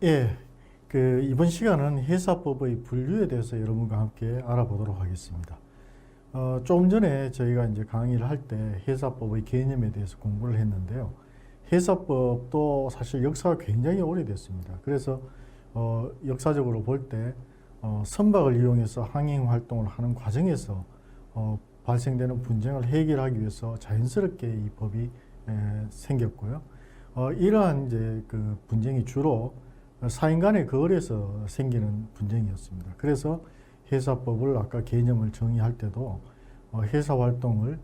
예, 이번 시간은 회사법의 분류에 대해서 여러분과 함께 알아보도록 하겠습니다. 조금 전에 저희가 이제 강의를 할 때 회사법의 개념에 대해서 공부를 했는데요. 회사법도 사실 역사가 굉장히 오래됐습니다. 그래서 역사적으로 볼 때 선박을 이용해서 항행 활동을 하는 과정에서 발생되는 분쟁을 해결하기 위해서 자연스럽게 이 법이 생겼고요. 이러한 이제 그 분쟁이 주로 사인 간의 거래에서 생기는 분쟁이었습니다. 그래서 회사법을 아까 개념을 정의할 때도 회사 활동을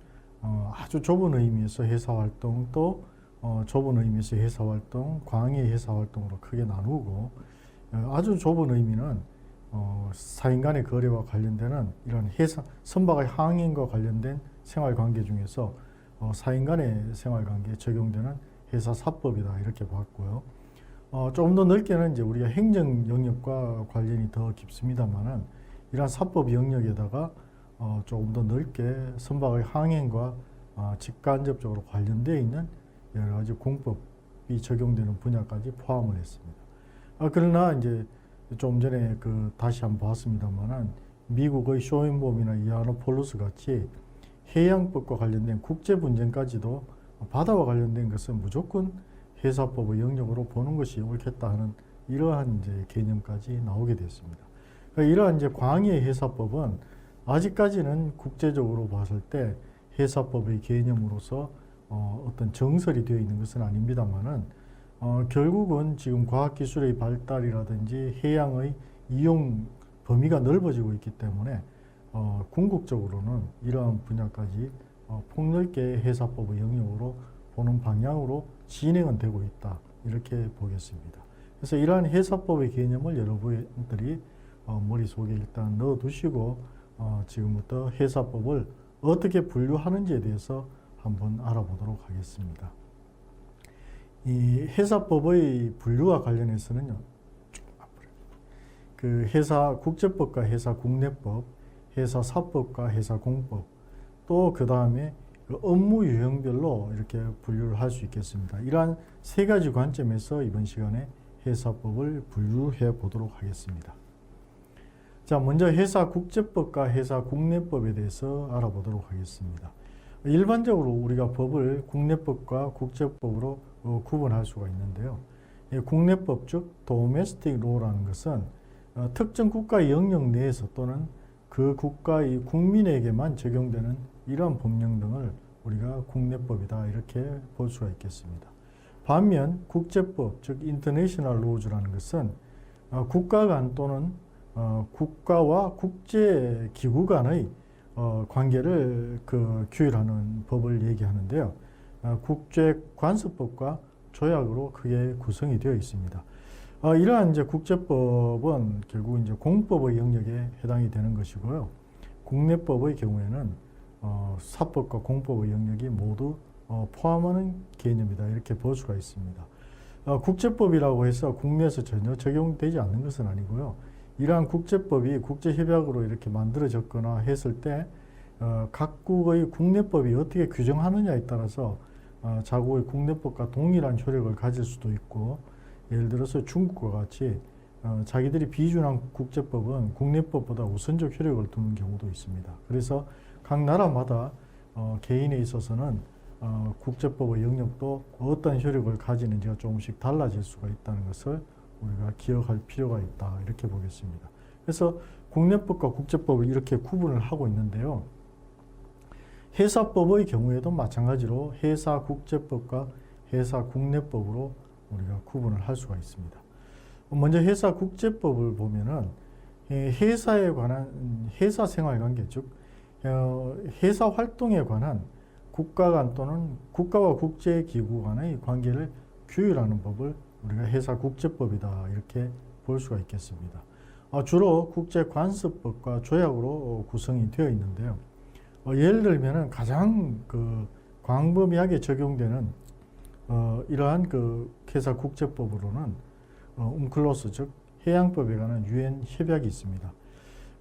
아주 좁은 의미에서 회사 활동 또 좁은 의미에서 회사 활동, 광의 회사 활동으로 크게 나누고 아주 좁은 의미는 사인 간의 거래와 관련되는 이런 회사 선박의 항행과 관련된 생활관계 중에서 사인 간의 생활관계에 적용되는 회사사법이다 이렇게 봤고요. 조금 더 넓게는 이제 우리가 행정 영역과 관련이 더 깊습니다만은 이러한 사법 영역에다가 조금 더 넓게 선박의 항행과 직간접적으로 관련되어 있는 여러 가지 공법이 적용되는 분야까지 포함을 했습니다. 그러나 이제 좀 전에 다시 한번 봤습니다만은 미국의 쇼윈봄이나 이아노폴루스 같이 해양법과 관련된 국제 분쟁까지도 바다와 관련된 것은 무조건 회사법의 영역으로 보는 것이 옳겠다 하는 이러한 이제 개념까지 나오게 됐습니다. 그러니까 이러한 이제 광의 회사법은 아직까지는 국제적으로 봤을 때 회사법의 개념으로서 어떤 정설이 되어 있는 것은 아닙니다만은 결국은 지금 과학기술의 발달이라든지 해양의 이용 범위가 넓어지고 있기 때문에 궁극적으로는 이러한 분야까지 폭넓게 회사법의 영역으로 보는 방향으로 진행은 되고 있다 이렇게 보겠습니다. 그래서 이러한 회사법의 개념을 여러분들이 머릿속에 일단 넣어두시고 지금부터 회사법을 어떻게 분류하는지에 대해서 한번 알아보도록 하겠습니다. 이 회사법의 분류와 관련해서는요, 회사 국제법과 회사 국내법, 회사 사법과 회사 공법, 또 그 다음에 업무 유형별로 이렇게 분류를 할 수 있겠습니다. 이러한 세 가지 관점에서 이번 시간에 회사법을 분류해 보도록 하겠습니다. 자, 먼저 회사 국제법과 회사 국내법에 대해서 알아보도록 하겠습니다. 일반적으로 우리가 법을 국내법과 국제법으로 구분할 수가 있는데요. 국내법 즉 도메스틱 로라는 것은 특정 국가의 영역 내에서 또는 그 국가의 국민에게만 적용되는 이러한 법령 등을 우리가 국내법이다 이렇게 볼 수가 있겠습니다. 반면 국제법 즉 인터내셔널 로즈라는 것은 국가 간 또는 국가와 국제기구 간의 관계를 규율하는 법을 얘기하는데요. 국제관습법과 조약으로 크게 구성이 되어 있습니다. 이러한 이제 국제법은 결국 이제 공법의 영역에 해당이 되는 것이고요. 국내법의 경우에는 사법과 공법의 영역이 모두 포함하는 개념이다 이렇게 볼 수가 있습니다. 국제법이라고 해서 국내에서 전혀 적용되지 않는 것은 아니고요. 이러한 국제법이 국제협약으로 이렇게 만들어졌거나 했을 때 각국의 국내법이 어떻게 규정하느냐에 따라서 자국의 국내법과 동일한 효력을 가질 수도 있고, 예를 들어서 중국과 같이 자기들이 비준한 국제법은 국내법보다 우선적 효력을 두는 경우도 있습니다. 그래서 각 나라마다 개인에 있어서는 국제법의 영역도 어떤 효력을 가지는지가 조금씩 달라질 수가 있다는 것을 우리가 기억할 필요가 있다 이렇게 보겠습니다. 그래서 국내법과 국제법을 이렇게 구분을 하고 있는데요. 회사법의 경우에도 마찬가지로 회사 국제법과 회사 국내법으로 우리가 구분을 할 수가 있습니다. 먼저 회사 국제법을 보면은 회사에 관한 회사 생활관계 즉 회사 활동에 관한 국가 간 또는 국가와 국제기구 간의 관계를 규율하는 법을 우리가 회사 국제법이다 이렇게 볼 수가 있겠습니다. 주로 국제관습법과 조약으로 구성이 되어 있는데요. 예를 들면은 가장 광범위하게 적용되는 이러한 회사 국제법으로는 웅클로스 즉 해양법에 관한 유엔 협약이 있습니다.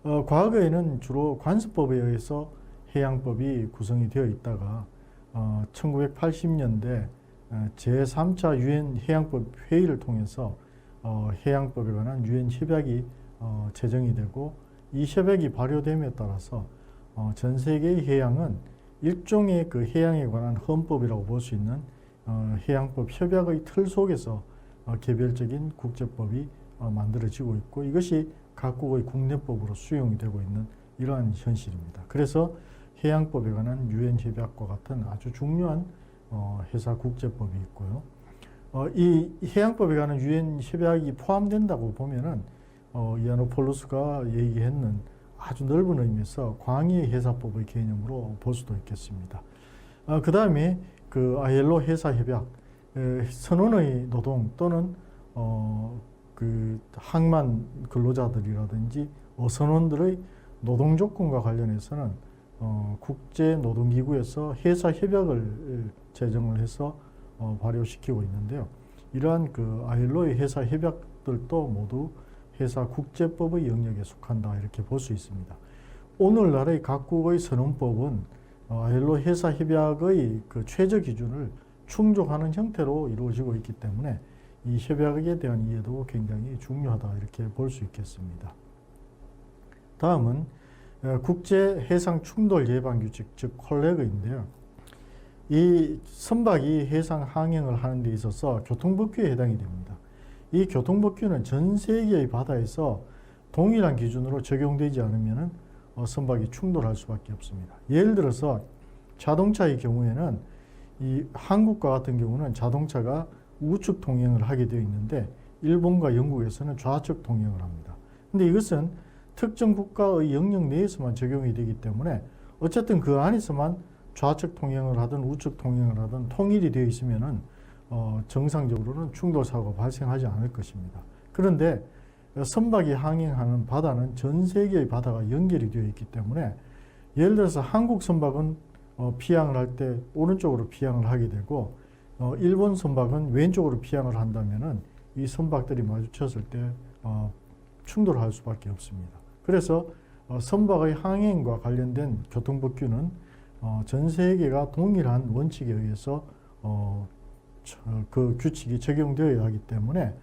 과거에는 주로 관습법에 의해서 해양법이 구성이 되어 있다가 1980년대 제3차 유엔 해양법 회의를 통해서 해양법에 관한 유엔 협약이 제정이 되고 이 협약이 발효됨에 따라서 전 세계의 해양은 일종의 그 해양에 관한 헌법이라고 볼 수 있는 해양법 협약의 틀 속에서 개별적인 국제법이 만들어지고 있고 이것이 각국의 국내법으로 수용이 되고 있는 이러한 현실입니다. 그래서 해양법에 관한 유엔 협약과 같은 아주 중요한 해사 국제법이 있고요. 이 해양법에 관한 유엔 협약이 포함된다고 보면은 이아노폴로스가 얘기했는 아주 넓은 의미에서 광의 해사법의 개념으로 볼 수도 있겠습니다. 그 다음에 그 ILO 해사협약 선원의 노동 또는 그 항만 근로자들이라든지 선원들의 노동 조건과 관련해서는 국제노동기구에서 해사협약을 제정을 해서 발효시키고 있는데요. 이러한 그 ILO의 해사협약들도 모두 해사국제법의 영역에 속한다 이렇게 볼 수 있습니다. 오늘날의 각국의 선언법은 ILO 해사협약의 그 최저 기준을 충족하는 형태로 이루어지고 있기 때문에 이 협약에 대한 이해도 굉장히 중요하다 이렇게 볼 수 있겠습니다. 다음은 국제해상충돌예방규칙 즉 콜레그인데요. 이 선박이 해상 항행을 하는 데 있어서 교통법규에 해당이 됩니다. 이 교통법규는 전 세계의 바다에서 동일한 기준으로 적용되지 않으면 선박이 충돌할 수밖에 없습니다. 예를 들어서 자동차의 경우에는 이 한국과 같은 경우는 자동차가 우측 통행을 하게 되어 있는데 일본과 영국에서는 좌측 통행을 합니다. 근데 이것은 특정 국가의 영역 내에서만 적용이 되기 때문에 어쨌든 그 안에서만 좌측 통행을 하든 우측 통행을 하든 통일이 되어 있으면은 정상적으로는 충돌 사고가 발생하지 않을 것입니다. 그런데 선박이 항행하는 바다는 전 세계의 바다가 연결이 되어 있기 때문에 예를 들어서 한국 선박은 피항을 할 때 오른쪽으로 피항을 하게 되고 일본 선박은 왼쪽으로 피항을 한다면은 이 선박들이 마주쳤을 때 충돌할 수밖에 없습니다. 그래서 선박의 항행과 관련된 교통법규는 전 세계가 동일한 원칙에 의해서 그 규칙이 적용되어야 하기 때문에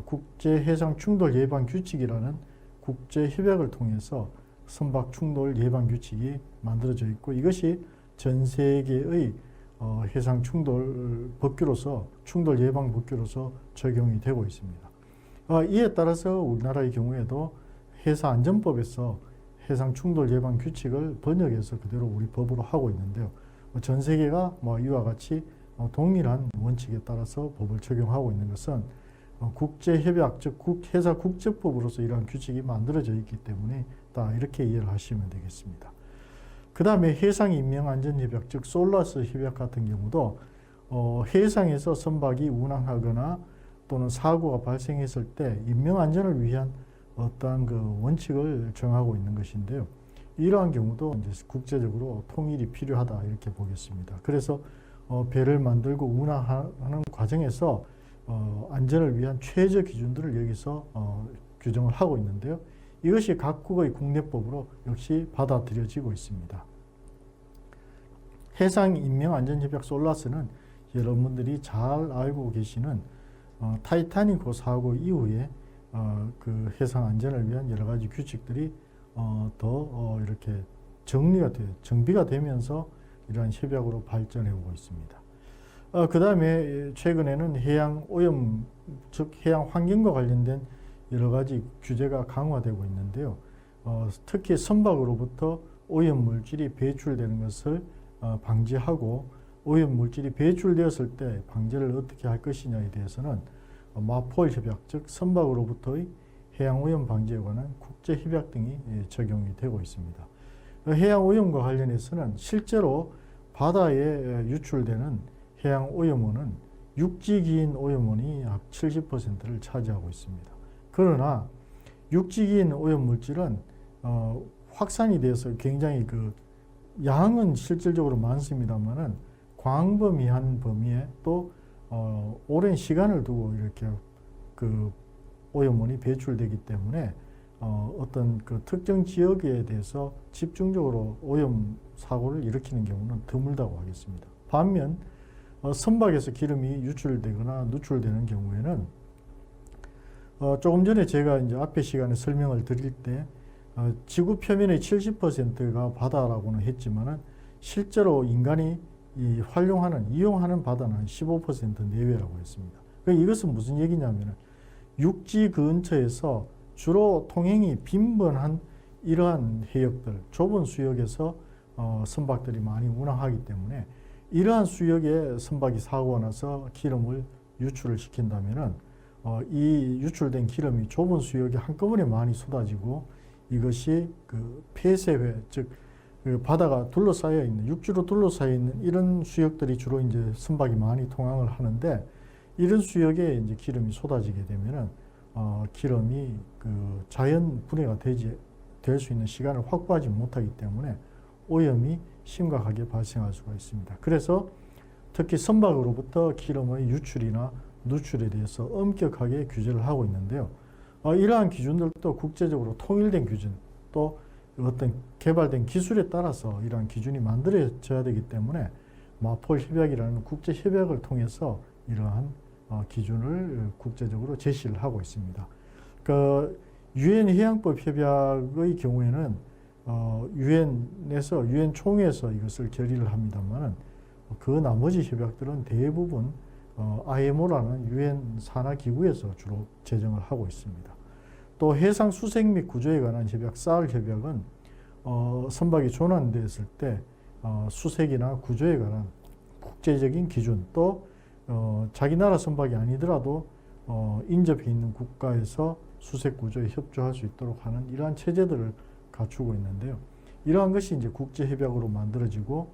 국제해상충돌예방규칙이라는 국제협약을 통해서 선박 충돌 예방 규칙이 만들어져 있고 이것이 전 세계의 해상 충돌 법규로서 충돌 예방 법규로서 적용이 되고 있습니다. 이에 따라서 우리나라의 경우에도 해사안전법에서 해상 충돌 예방 규칙을 번역해서 그대로 우리 법으로 하고 있는데요. 전 세계가 이와 같이 동일한 원칙에 따라서 법을 적용하고 있는 것은 국제협약 즉 해사국제법으로서 이러한 규칙이 만들어져 있기 때문에 다 이렇게 이해를 하시면 되겠습니다. 그 다음에 해상인명안전협약 즉 솔라스 협약 같은 경우도 해상에서 선박이 운항하거나 또는 사고가 발생했을 때 인명안전을 위한 어떠한 그 원칙을 정하고 있는 것인데요. 이러한 경우도 이제 국제적으로 통일이 필요하다 이렇게 보겠습니다. 그래서 배를 만들고 운항하는 과정에서 안전을 위한 최저 기준들을 여기서 규정을 하고 있는데요. 이것이 각국의 국내법으로 역시 받아들여지고 있습니다. 해상인명안전협약 솔라스는 여러분들이 잘 알고 계시는 타이타닉호 사고 이후에 그 해상 안전을 위한 여러 가지 규칙들이 더 이렇게 정비가 되면서 이러한 협약으로 발전해 오고 있습니다. 그 다음에 최근에는 해양 오염, 즉 해양 환경과 관련된 여러 가지 규제가 강화되고 있는데요. 특히 선박으로부터 오염 물질이 배출되는 것을 방지하고 오염 물질이 배출되었을 때 방제를 어떻게 할 것이냐에 대해서는 마폴 협약, 즉 선박으로부터의 해양 오염 방지에 관한 국제 협약 등이 적용이 되고 있습니다. 해양 오염과 관련해서는 실제로 바다에 유출되는 해양 오염원은 육지기인 오염원이 약 70%를 차지하고 있습니다. 그러나 육지기인 오염 물질은 확산이 돼서 굉장히 그 양은 실질적으로 많습니다만은 광범위한 범위에 또 오랜 시간을 두고 이렇게 그 오염원이 배출되기 때문에 어떤 그 특정 지역에 대해서 집중적으로 오염 사고를 일으키는 경우는 드물다고 하겠습니다. 반면 선박에서 기름이 유출되거나 누출되는 경우에는 조금 전에 제가 이제 앞에 시간에 설명을 드릴 때 지구 표면의 70%가 바다라고는 했지만은 실제로 인간이 이용하는 바다는 15% 내외라고 했습니다. 이것은 무슨 얘기냐면은 육지 근처에서 주로 통행이 빈번한 이러한 해역들, 좁은 수역에서 선박들이 많이 운항하기 때문에 이러한 수역에 선박이 사고가 나서 기름을 유출을 시킨다면은 이 유출된 기름이 좁은 수역에 한꺼번에 많이 쏟아지고 이것이 그 폐쇄회, 즉 그 바다가 둘러싸여 있는, 육지로 둘러싸여 있는 이런 수역들이 주로 이제 선박이 많이 통항을 하는데, 이런 수역에 이제 기름이 쏟아지게 되면은 기름이 그 자연 분해가 될 수 있는 시간을 확보하지 못하기 때문에 오염이 심각하게 발생할 수가 있습니다. 그래서 특히 선박으로부터 기름의 유출이나 누출에 대해서 엄격하게 규제를 하고 있는데요. 이러한 기준들도 국제적으로 통일된 기준, 또 어떤 개발된 기술에 따라서 이러한 기준이 만들어져야 되기 때문에 마폴 협약이라는 국제 협약을 통해서 이러한 기준을 국제적으로 제시를 하고 있습니다. 그 유엔 해양법 협약의 경우에는 유엔 총회에서 이것을 결의를 합니다만은 그 나머지 협약들은 대부분 IMO라는 유엔 산하 기구에서 주로 제정을 하고 있습니다. 또 해상 수색 및 구조에 관한 협약, 사흘 협약은 선박이 조난됐을 때 수색이나 구조에 관한 국제적인 기준, 또 자기 나라 선박이 아니더라도 인접해 있는 국가에서 수색 구조에 협조할 수 있도록 하는 이러한 체제들을 갖추고 있는데요. 이러한 것이 이제 국제 협약으로 만들어지고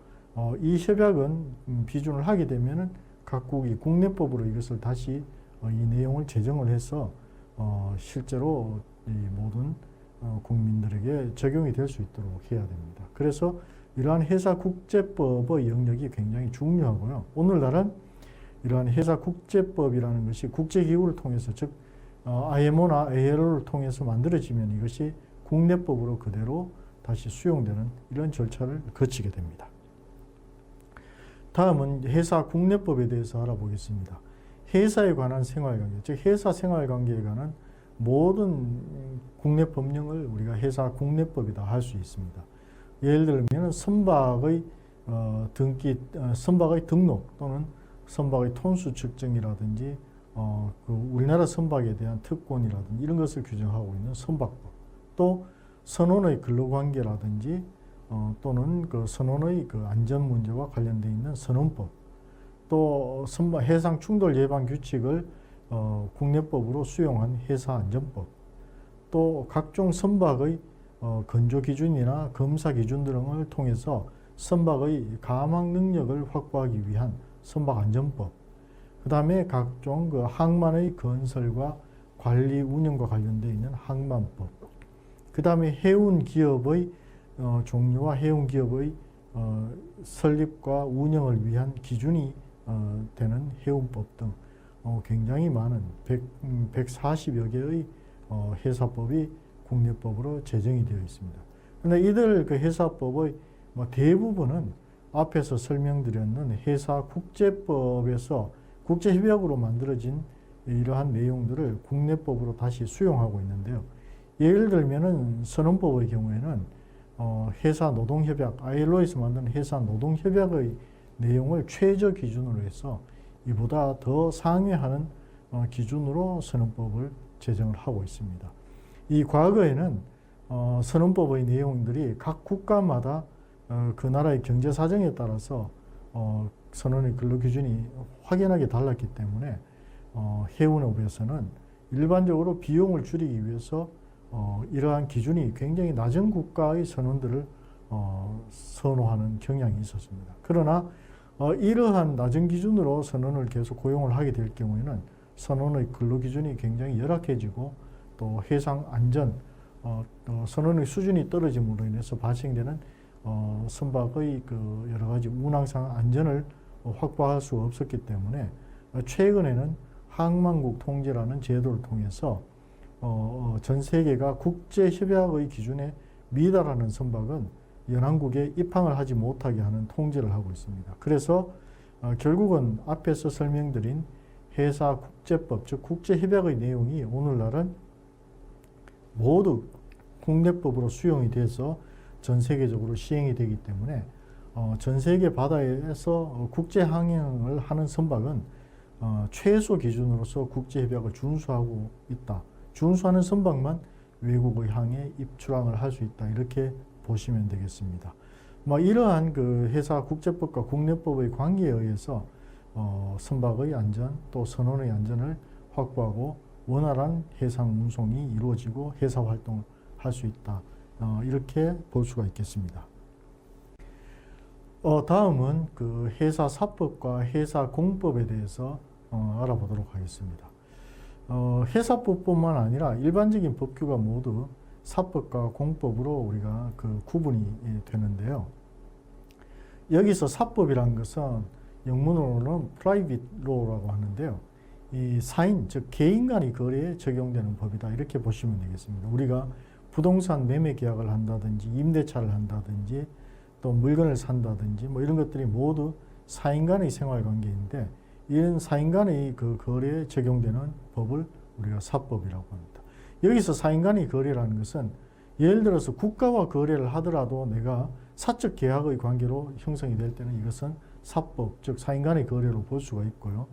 이 협약은 비준을 하게 되면은 각국이 국내법으로 이것을 다시 이 내용을 제정을 해서 실제로 이 모든 국민들에게 적용이 될 수 있도록 해야 됩니다. 그래서 이러한 해사 국제법의 영역이 굉장히 중요하고요. 오늘날은 이러한 해사 국제법이라는 것이 국제기구를 통해서, 즉 IMO나 ALO를 통해서 만들어지면 이것이 국내법으로 그대로 다시 수용되는 이런 절차를 거치게 됩니다. 다음은 해사 국내법에 대해서 알아보겠습니다. 해사에 관한 생활관계, 즉 해사 생활관계에 관한 모든 국내 법령을 우리가 해사 국내법이다 할 수 있습니다. 예를 들면 선박의 선박의 등록 또는 선박의 톤수 측정이라든지 그 우리나라 선박에 대한 특권이라든지 이런 것을 규정하고 있는 선박법, 또 선원의 근로관계라든지 또는 그 선원의 그 안전 문제와 관련되어 있는 선원법, 또 해상 충돌 예방 규칙을 국내법으로 수용한 해사안전법, 또 각종 선박의 건조 기준이나 검사 기준 등을 통해서 선박의 가망 능력을 확보하기 위한 선박안전법, 그 다음에 각종 그 항만의 건설과 관리 운영과 관련되어 있는 항만법, 그 다음에 해운 기업의 종류와 해운 기업의 설립과 운영을 위한 기준이 되는 해운법 등 굉장히 많은 140여 개의 해사법이 국내법으로 제정이 되어 있습니다. 그런데 이들 그 해사법의 대부분은 앞에서 설명드렸는 해사 국제법에서 국제협약으로 만들어진 이러한 내용들을 국내법으로 다시 수용하고 있는데요. 예를 들면은 선원법의 경우에는 해사 노동협약, ILO에서 만든 해사 노동협약의 내용을 최저 기준으로 해서 이보다 더 상회하는 기준으로 선원법을 제정을 하고 있습니다. 이 과거에는 선원법의 내용들이 각 국가마다 그 나라의 경제 사정에 따라서 선원의 근로기준이 확연하게 달랐기 때문에 해운업에서는 일반적으로 비용을 줄이기 위해서 이러한 기준이 굉장히 낮은 국가의 선원들을 선호하는 경향이 있었습니다. 그러나 이러한 낮은 기준으로 선원을 계속 고용을 하게 될 경우에는 선원의 근로기준이 굉장히 열악해지고 또 해상 안전, 선원의 수준이 떨어짐으로 인해서 발생되는 선박의 그 여러 가지 운항상 안전을 확보할 수 없었기 때문에 최근에는 항만국 통제라는 제도를 통해서 전 세계가 국제협약의 기준에 미달하는 선박은 연항국에 입항을 하지 못하게 하는 통제를 하고 있습니다. 그래서 결국은 앞에서 설명드린 회사 국제법, 즉 국제협약의 내용이 오늘날은 모두 국내법으로 수용이 돼서 전 세계적으로 시행이 되기 때문에 전 세계 바다에서 국제 항행을 하는 선박은 최소 기준으로서 국제협약을 준수하고 있다. 준수하는 선박만 외국의 항에 입출항을 할 수 있다. 이렇게 보시면 되겠습니다. 이러한 그 회사 국제법과 국내법의 관계에 의해서 선박의 안전 또 선원의 안전을 확보하고 원활한 해상 운송이 이루어지고 회사 활동을 할 수 있다. 이렇게 볼 수가 있겠습니다. 다음은 그 회사 사법과 회사 공법에 대해서 알아보도록 하겠습니다. 회사법뿐만 아니라 일반적인 법규가 모두 사법과 공법으로 우리가 그 구분이 되는데요. 여기서 사법이라는 것은 영문으로는 private law라고 하는데요. 이 사인, 즉 개인 간의 거래에 적용되는 법이다. 이렇게 보시면 되겠습니다. 우리가 부동산 매매 계약을 한다든지 임대차를 한다든지 또 물건을 산다든지 이런 것들이 모두 사인 간의 생활관계인데 이런 사인 간의 그 거래에 적용되는 법을 우리가 사법이라고 합니다. 여기서 사인 간의 거래라는 것은 예를 들어서 국가와 거래를 하더라도 내가 사적 계약의 관계로 형성이 될 때는 이것은 사법, 즉 사인 간의 거래로 볼 수가 있고요.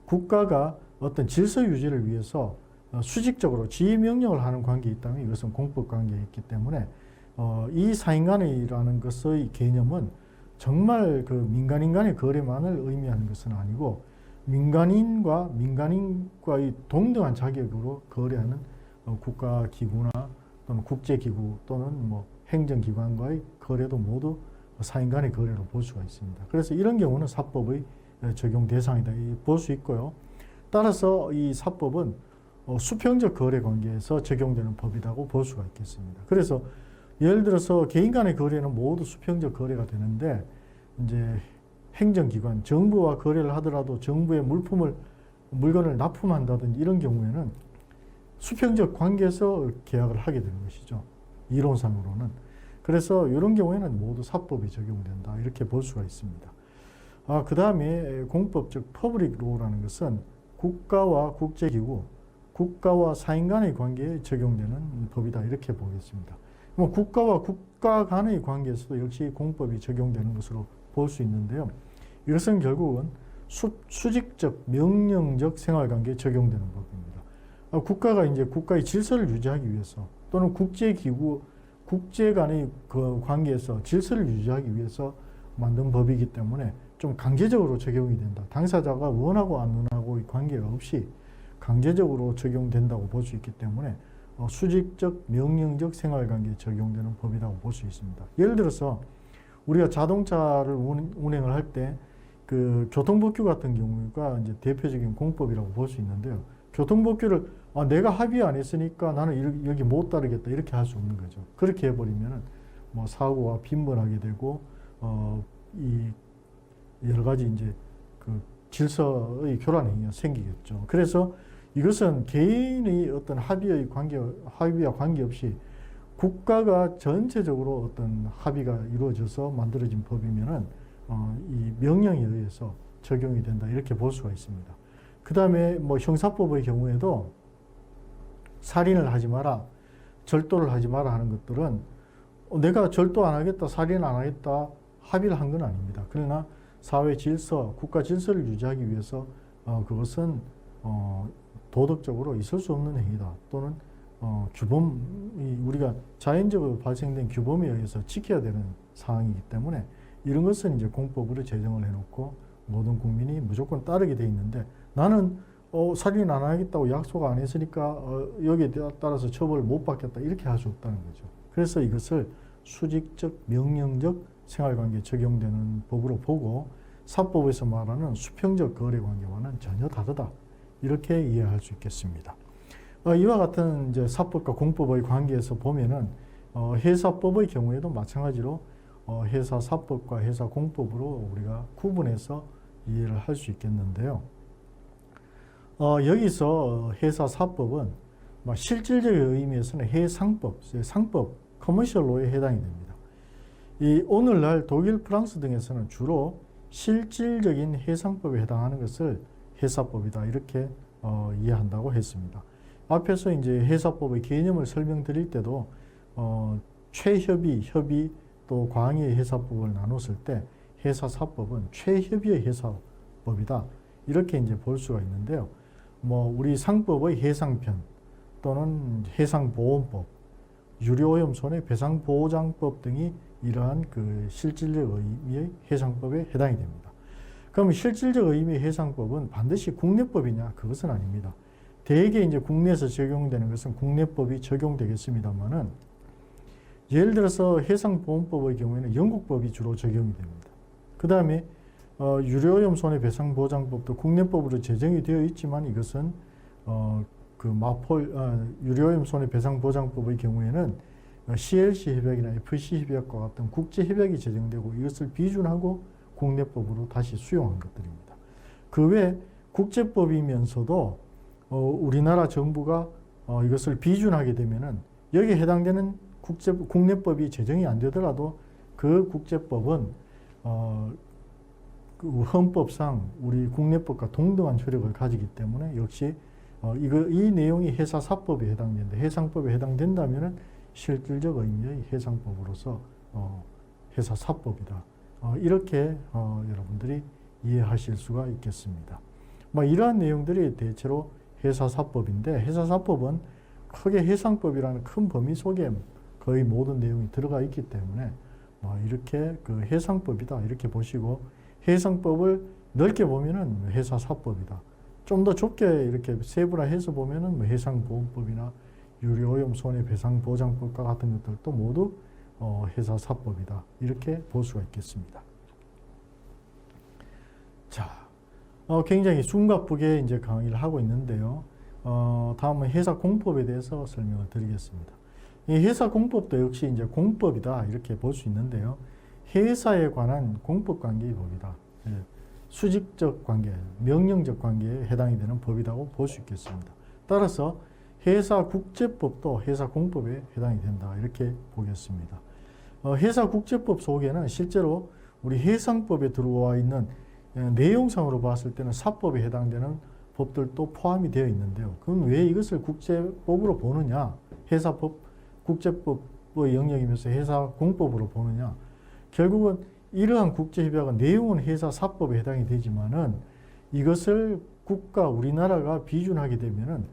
국가가 어떤 질서 유지를 위해서 수직적으로 지휘 명령을 하는 관계에 있다면 이것은 공법 관계에 있기 때문에 이 사인 간의라는 것의 개념은 정말 그 민간인 간의 거래만을 의미하는 것은 아니고 민간인과 민간인과의 동등한 자격으로 거래하는 국가기구나 또는 국제기구 또는 행정기관과의 거래도 모두 사인 간의 거래로 볼 수가 있습니다. 그래서 이런 경우는 사법의 적용 대상이다 볼 수 있고요. 따라서 이 사법은 수평적 거래 관계에서 적용되는 법이라고 볼 수가 있겠습니다. 그래서 예를 들어서 개인 간의 거래는 모두 수평적 거래가 되는데 이제 행정기관, 정부와 거래를 하더라도 정부의 물건을 납품한다든지 이런 경우에는 수평적 관계에서 계약을 하게 되는 것이죠. 이론상으로는. 그래서 이런 경우에는 모두 사법이 적용된다. 이렇게 볼 수가 있습니다. 그 다음에 공법, 즉 퍼블릭 로우라는 것은 국가와 국제기구, 국가와 사인 간의 관계에 적용되는 법이다. 이렇게 보겠습니다. 국가와 국가 간의 관계에서도 역시 공법이 적용되는 것으로 볼 수 있는데요. 이것은 결국은 수직적, 명령적 생활관계에 적용되는 법입니다. 국가가 이제 국가의 질서를 유지하기 위해서 또는 국제기구, 국제 간의 그 관계에서 질서를 유지하기 위해서 만든 법이기 때문에 좀 강제적으로 적용이 된다. 당사자가 원하고 안 원하고의 관계가 없이 강제적으로 적용된다고 볼 수 있기 때문에 수직적, 명령적 생활관계에 적용되는 법이라고 볼 수 있습니다. 예를 들어서 우리가 자동차를 운행을 할 때 그 교통법규 같은 경우가 이제 대표적인 공법이라고 볼 수 있는데요. 교통법규를 내가 합의 안 했으니까 나는 여기 못 따르겠다 이렇게 할 수 없는 거죠. 그렇게 해버리면은 사고가 빈번하게 되고 이 여러 가지 이제 그 질서의 교란 행위가 생기겠죠. 그래서 이것은 개인의 어떤 합의와 관계없이 국가가 전체적으로 어떤 합의가 이루어져서 만들어진 법이면은 이 명령에 의해서 적용이 된다 이렇게 볼 수가 있습니다. 그 다음에 형사법의 경우에도 살인을 하지 마라, 절도를 하지 마라 하는 것들은 내가 절도 안 하겠다, 살인 안 하겠다 합의를 한 건 아닙니다. 그러나 사회 질서, 국가 질서를 유지하기 위해서 그것은 도덕적으로 있을 수 없는 행위다. 또는 규범이 우리가 자연적으로 발생된 규범에 의해서 지켜야 되는 사항이기 때문에 이런 것은 이제 공법으로 제정을 해놓고 모든 국민이 무조건 따르게 돼 있는데 나는 살인 안 하겠다고 약속 안 했으니까 여기에 따라서 처벌을 못 받겠다 이렇게 할 수 없다는 거죠. 그래서 이것을 수직적, 명령적 생활관계에 적용되는 법으로 보고 사법에서 말하는 수평적 거래관계와는 전혀 다르다. 이렇게 이해할 수 있겠습니다. 이와 같은 이제 사법과 공법의 관계에서 보면은 회사법의 경우에도 마찬가지로 회사 사법과 회사 공법으로 우리가 구분해서 이해를 할 수 있겠는데요. 여기서 회사 사법은 실질적인 의미에서는 해상법, 상법, 커머셜 로에 해당이 됩니다. 이 오늘날 독일, 프랑스 등에서는 주로 실질적인 해상법에 해당하는 것을 회사법이다 이렇게 이해한다고 했습니다. 앞에서 이제 회사법의 개념을 설명드릴 때도 최협의, 협의 또 광의의 회사법을 나눴을 때 회사사법은 최협의의 회사법이다 이렇게 이제 볼 수가 있는데요. 뭐 우리 상법의 해상편 또는 해상보험법, 유료오염 손해배상보장법 등이 이러한 그 실질적 의미의 해상법에 해당이 됩니다. 그럼 실질적 의미의 해상법은 반드시 국내법이냐? 그것은 아닙니다. 대개 이제 국내에서 적용되는 것은 국내법이 적용되겠습니다만은 예를 들어서 해상보험법의 경우에는 영국법이 주로 적용이 됩니다. 그 다음에 유료오염 손해배상보장법도 국내법으로 제정이 되어 있지만 이것은 유료오염 손해배상보장법의 경우에는 CLC 협약이나 FC 협약과 같은 국제 협약이 제정되고 이것을 비준하고 국내법으로 다시 수용한 것들입니다. 그 외 국제법이면서도 우리나라 정부가 이것을 비준하게 되면은 여기에 해당되는 국내법이 제정이 안 되더라도 그 국제법은 그 헌법상 우리 국내법과 동등한 효력을 가지기 때문에 역시 이 내용이 해사사법에 해당되는데 해상법에 해당된다면은 실질적 의미의 해상법으로서 해사사법이다. 이렇게 여러분들이 이해하실 수가 있겠습니다. 이러한 내용들이 대체로 해사사법인데 해사사법은 크게 해상법이라는 큰 범위 속에 거의 모든 내용이 들어가 있기 때문에 이렇게 그 해상법이다 이렇게 보시고 해상법을 넓게 보면은 해사사법이다. 좀 더 좁게 이렇게 세분화해서 보면은 해상보험법이나 유료오염 손해배상보장법과 같은 것들도 모두 해사사법이다 이렇게 볼 수가 있겠습니다. 자, 굉장히 숨가쁘게 이제 강의를 하고 있는데요. 다음은 회사공법에 대해서 설명을 드리겠습니다. 이 회사공법도 역시 이제 공법이다 이렇게 볼 수 있는데요. 회사에 관한 공법관계의 법이다. 수직적 관계, 명령적 관계에 해당이 되는 법이라고 볼 수 있겠습니다. 따라서 회사국제법도 회사공법에 해당이 된다 이렇게 보겠습니다. 회사국제법 속에는 실제로 우리 해상법에 들어와 있는 내용상으로 봤을 때는 사법에 해당되는 법들도 포함이 되어 있는데요. 그럼 왜 이것을 국제법으로 보느냐? 회사법, 국제법의 영역이면서 회사공법으로 보느냐? 결국은 이러한 국제협약은 내용은 회사사법에 해당이 되지만은 이것을 우리나라가 비준하게 되면은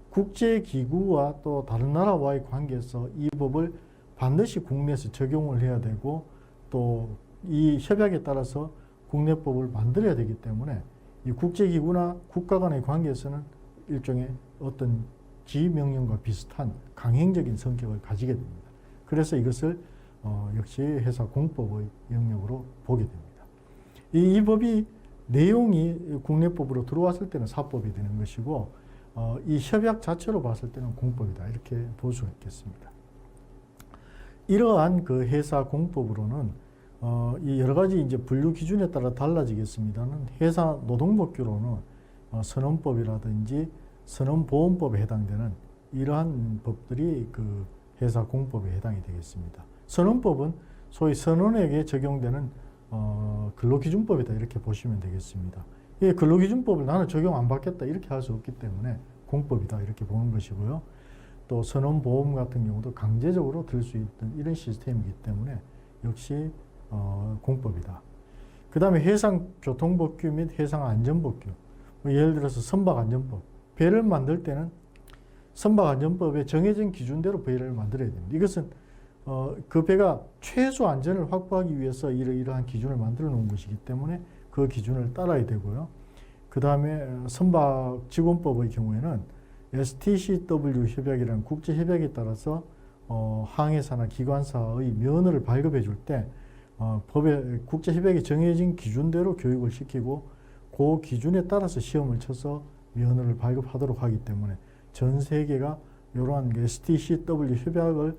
국제기구와 또 다른 나라와의 관계에서 이 법을 반드시 국내에서 적용을 해야 되고 또 이 협약에 따라서 국내법을 만들어야 되기 때문에 이 국제기구나 국가 간의 관계에서는 일종의 어떤 지명령과 비슷한 강행적인 성격을 가지게 됩니다. 그래서 이것을 역시 회사공법의 영역으로 보게 됩니다. 이 법이 내용이 국내법으로 들어왔을 때는 사법이 되는 것이고 이 협약 자체로 봤을 때는 공법이다 이렇게 볼 수가 있겠습니다. 이러한 그 회사공법으로는 이 여러 가지 이제 분류 기준에 따라 달라지겠습니다는 회사 노동법규로는 선언법이라든지 선언보험법에 해당되는 이러한 법들이 그 회사공법에 해당이 되겠습니다. 선언법은 소위 선언에게 적용되는 근로기준법이다 이렇게 보시면 되겠습니다. 이 근로기준법을 나는 적용 안 받겠다 이렇게 할 수 없기 때문에 공법이다 이렇게 보는 것이고요. 또 선언보험 같은 경우도 강제적으로 들 수 있는 이런 시스템이기 때문에 역시 공법이다. 그 다음에 해상교통법규 및 해상안전법규 예를 들어서 선박안전법 배를 만들 때는 선박안전법에 정해진 기준대로 배를 만들어야 됩니다. 이것은 그 배가 최소 안전을 확보하기 위해서 이러한 기준을 만들어 놓은 것이기 때문에 그 기준을 따라야 되고요. 그 다음에 선박직원법의 경우에는 STCW 협약이라는 국제협약에 따라서 항해사나 기관사의 면허를 발급해 줄 때 국제협약이 정해진 기준대로 교육을 시키고 그 기준에 따라서 시험을 쳐서 면허를 발급하도록 하기 때문에 전 세계가 이러한 STCW 협약을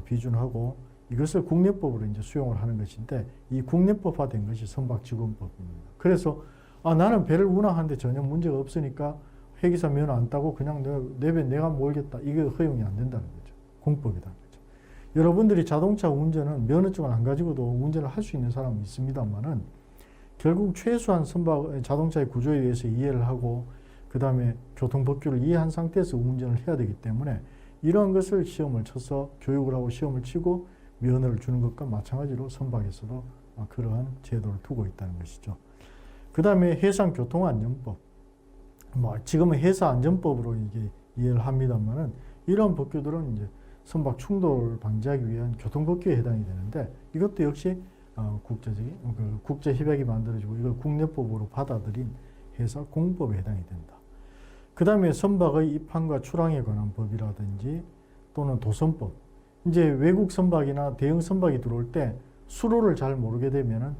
비준하고 이것을 국내법으로 이제 수용을 하는 것인데 이 국내법화된 것이 선박직원법입니다. 그래서 나는 배를 운항하는데 전혀 문제가 없으니까 회계사 면허 안 따고 그냥 내 배 내가 몰겠다. 이게 허용이 안 된다는 거죠. 공법이라는 거죠. 여러분들이 자동차 운전은 면허증을 안 가지고도 운전을 할 수 있는 사람은 있습니다만은 결국 최소한 선박 자동차의 구조에 대해서 이해를 하고 그 다음에 교통법규를 이해한 상태에서 운전을 해야 되기 때문에 이러한 것을 시험을 쳐서 교육을 하고 시험을 치고 면허를 주는 것과 마찬가지로 선박에서도 그러한 제도를 두고 있다는 것이죠. 그 다음에 해상교통안전법, 지금은 해사안전법으로 이게 이해를 합니다만은 이런 법규들은 이제 선박 충돌을 방지하기 위한 교통법규에 해당이 되는데 이것도 역시 국제적인 국제 협약이 만들어지고 이걸 국내법으로 받아들인 해사공법에 해당이 된다. 그 다음에 선박의 입항과 출항에 관한 법이라든지 또는 도선법. 이제 외국 선박이나 대형 선박이 들어올 때 수로를 잘 모르게 되면은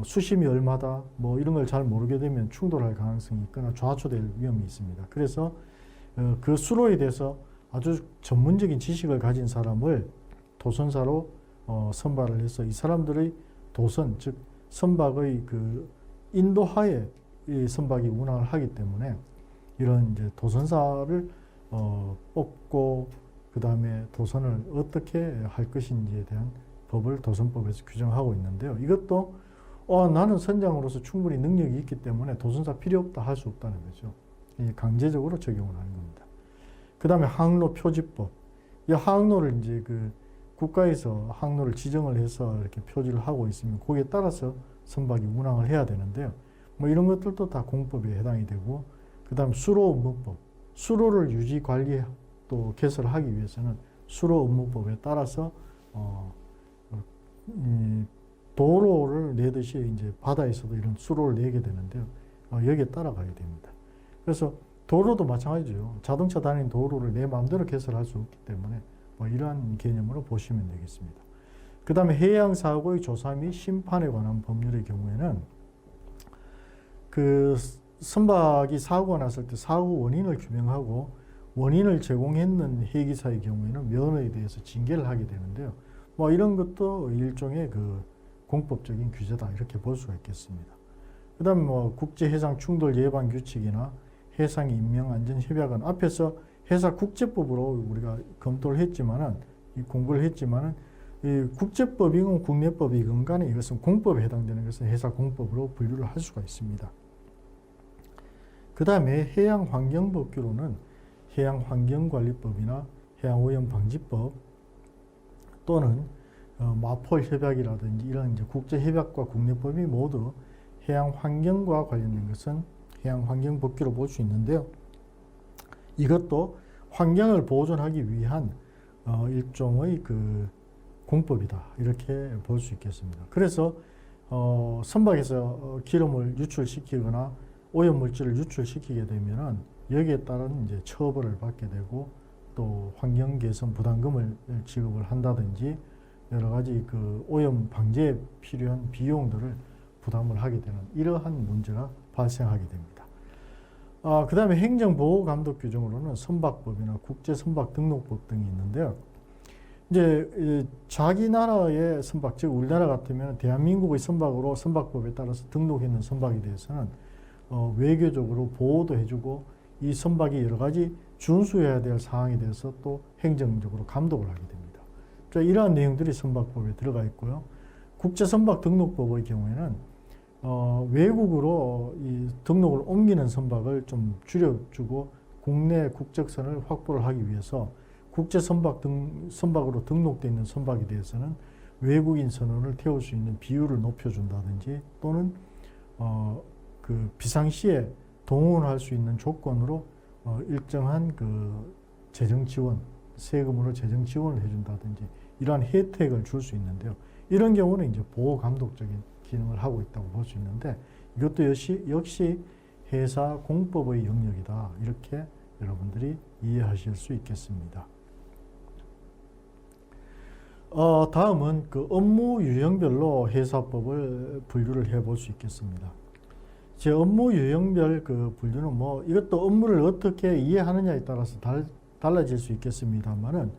수심이 얼마다 뭐 이런 걸 잘 모르게 되면 충돌할 가능성이 있거나 좌초될 위험이 있습니다. 그래서 그 수로에 대해서 아주 전문적인 지식을 가진 사람을 도선사로 선발을 해서 이 사람들의 도선, 즉 선박의 그 인도하에 이 선박이 운항을 하기 때문에 이런 이제 도선사를 뽑고 그 다음에 도선을 어떻게 할 것인지에 대한 법을 도선법에서 규정하고 있는데요. 이것도 나는 선장으로서 충분히 능력이 있기 때문에 도선사 필요 없다 할 수 없다는 거죠. 강제적으로 적용을 하는 겁니다. 그 다음에 항로 표지법. 이 항로를 이제 그 국가에서 항로를 지정을 해서 이렇게 표지를 하고 있으면 거기에 따라서 선박이 운항을 해야 되는데요. 뭐 이런 것들도 다 공법에 해당이 되고 그 다음에 수로 업무법. 수로를 유지 관리 또 개설하기 위해서는 수로 업무법에 따라서 도로를 내듯이 이제 바다에서도 이런 수로를 내게 되는데요. 여기에 따라가게 됩니다. 그래서 도로도 마찬가지죠. 자동차 다니는 도로를 내 마음대로 개설할 수 없기 때문에 이러한 개념으로 보시면 되겠습니다. 그 다음에 해양사고의 조사 및 심판에 관한 법률의 경우에는 그 선박이 사고가 났을 때 사고 원인을 규명하고 원인을 제공했는 해기사의 경우에는 면허에 대해서 징계를 하게 되는데요. 이런 것도 일종의 그 공법적인 규제다 이렇게 볼 수가 있겠습니다. 그 다음에 국제해상 충돌 예방 규칙이나 해상 인명 안전 협약은 앞에서 해사 국제법으로 우리가 검토를 했지만은 공부를 했지만은 이 국제법이건 국내법이건 간에 이것은 공법에 해당되는 것은 해사 공법으로 분류를 할 수가 있습니다. 그 다음에 해양환경법규로는 해양환경관리법이나 해양오염방지법 또는 마폴협약이라든지 이런 이제 국제협약과 국내법이 모두 해양환경과 관련된 것은 해양환경법규로 볼 수 있는데요. 이것도 환경을 보존하기 위한 일종의 그 공법이다 이렇게 볼 수 있겠습니다. 그래서 선박에서 기름을 유출시키거나 오염물질을 유출시키게 되면은 여기에 따른 이제 처벌을 받게 되고 또 환경개선 부담금을 지급을 한다든지 여러 가지 그 오염 방지에 필요한 비용들을 부담을 하게 되는 이러한 문제가 발생하게 됩니다. 그 다음에 행정보호감독규정으로는 선박법이나 국제선박등록법 등이 있는데요. 이제 자기 나라의 선박, 즉 우리나라 같으면 대한민국의 선박으로 선박법에 따라서 등록했는 선박에 대해서는 외교적으로 보호도 해주고 이 선박이 여러 가지 준수해야 될 사항에 대해서 또 행정적으로 감독을 하게 됩니다. 이러한 내용들이 선박법에 들어가 있고요. 국제선박등록법의 경우에는 외국으로 이 등록을 옮기는 선박을 좀 줄여주고 국내 국적선을 확보를 하기 위해서 선박으로 등록되어 있는 선박에 대해서는 외국인 선원을 태울 수 있는 비율을 높여준다든지 또는 그 비상시에 동원할 수 있는 조건으로 일정한 그 재정 지원, 세금으로 재정 지원을 해준다든지 이러한 혜택을 줄 수 있는데요. 이런 경우는 이제 보호 감독적인 기능을 하고 있다고 볼 수 있는데 이것도 역시 해사 공법의 영역이다 이렇게 여러분들이 이해하실 수 있겠습니다. 다음은 그 업무 유형별로 해사법을 분류를 해볼 수 있겠습니다. 제 업무 유형별 그 분류는 이것도 업무를 어떻게 이해하느냐에 따라서 달라질 수 있겠습니다만은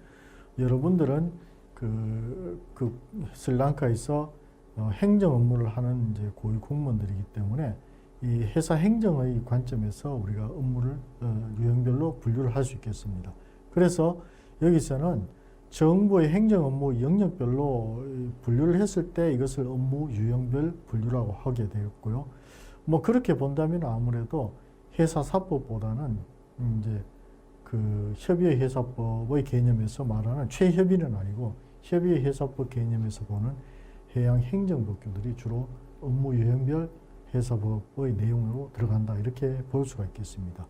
여러분들은 그 스리랑카에서 행정 업무를 하는 이제 고위 공무원들이기 때문에 이 회사 행정의 관점에서 우리가 업무를 유형별로 분류를 할 수 있겠습니다. 그래서 여기서는 정부의 행정 업무 영역별로 분류를 했을 때 이것을 업무 유형별 분류라고 하게 되었고요. 뭐 그렇게 본다면 아무래도 회사사법보다는 이제 그 협의회 회사법의 개념에서 말하는 최협의는 아니고 협의회 회사법 개념에서 보는 해양 행정법규들이 주로 업무 유형별 회사법의 내용으로 들어간다 이렇게 볼 수가 있겠습니다.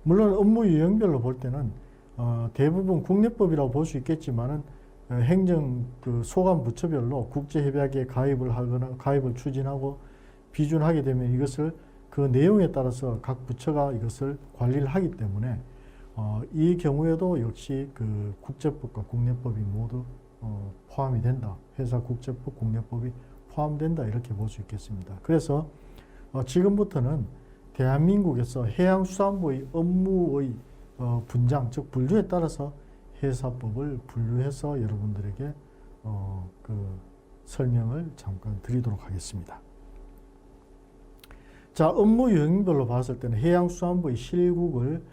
물론 업무 유형별로 볼 때는 대부분 국내법이라고 볼 수 있겠지만은 행정 그 소관 부처별로 국제협약에 가입을 하거나 가입을 추진하고 비준하게 되면 이것을 그 내용에 따라서 각 부처가 이것을 관리를 하기 때문에 이 경우에도 역시 그 국제법과 국내법이 모두 포함이 된다. 회사 국제법, 국내법이 포함된다 이렇게 볼 수 있겠습니다. 그래서 지금부터는 대한민국에서 해양수산부의 업무의 분장, 즉 분류에 따라서 회사법을 분류해서 여러분들에게 그 설명을 잠깐 드리도록 하겠습니다. 자, 업무 유형별로 봤을 때는 해양수산부의 실국을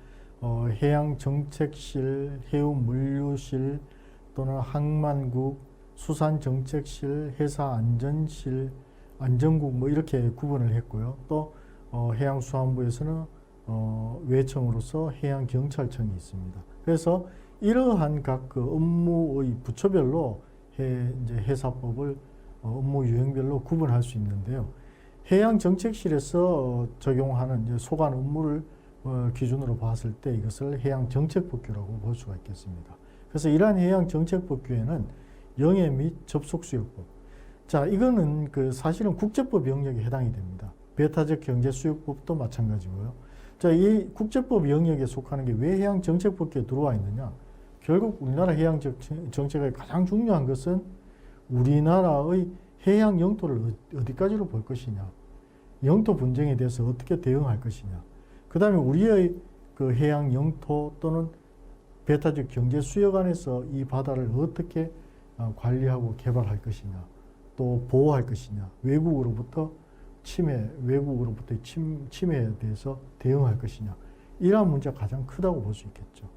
해양정책실, 해운물류실 또는 항만국, 수산정책실, 회사안전실, 안전국 뭐 이렇게 구분을 했고요. 또 해양수산부에서는 외청으로서 해양경찰청이 있습니다. 그래서 이러한 각 그 업무의 부처별로 이제 회사법을 업무 유형별로 구분할 수 있는데요. 해양정책실에서 적용하는 이제 소관 업무를 기준으로 봤을 때 이것을 해양정책법규라고 볼 수가 있겠습니다. 그래서 이러한 해양정책법규에는 영해 및 접속수역법. 자, 이거는 그 사실은 국제법 영역에 해당이 됩니다. 배타적 경제수역법도 마찬가지고요. 자, 이 국제법 영역에 속하는 게 왜 해양정책법규에 들어와 있느냐? 결국 우리나라 해양정책의 가장 중요한 것은 우리나라의 해양 영토를 어디까지로 볼 것이냐, 영토 분쟁에 대해서 어떻게 대응할 것이냐, 그 다음에 우리의 그 해양 영토 또는 배타적 경제 수역 안에서 이 바다를 어떻게 관리하고 개발할 것이냐, 또 보호할 것이냐, 외국으로부터의 침해에 대해서 대응할 것이냐, 이러한 문제가 가장 크다고 볼 수 있겠죠.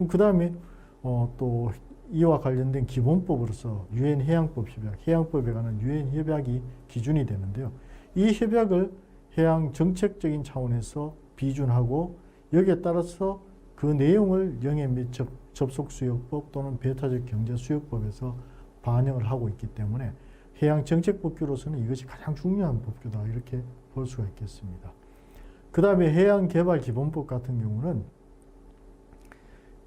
그 다음에 또 이와 관련된 기본법으로서 유엔 해양법 협약, 해양법에 관한 유엔 협약이 기준이 되는데요. 이 협약을 해양 정책적인 차원에서 비준하고 여기에 따라서 그 내용을 영해 및 접속수역법 또는 배타적 경제수역법에서 반영을 하고 있기 때문에 해양 정책법규로서는 이것이 가장 중요한 법규다 이렇게 볼 수가 있겠습니다. 그 다음에 해양개발기본법 같은 경우는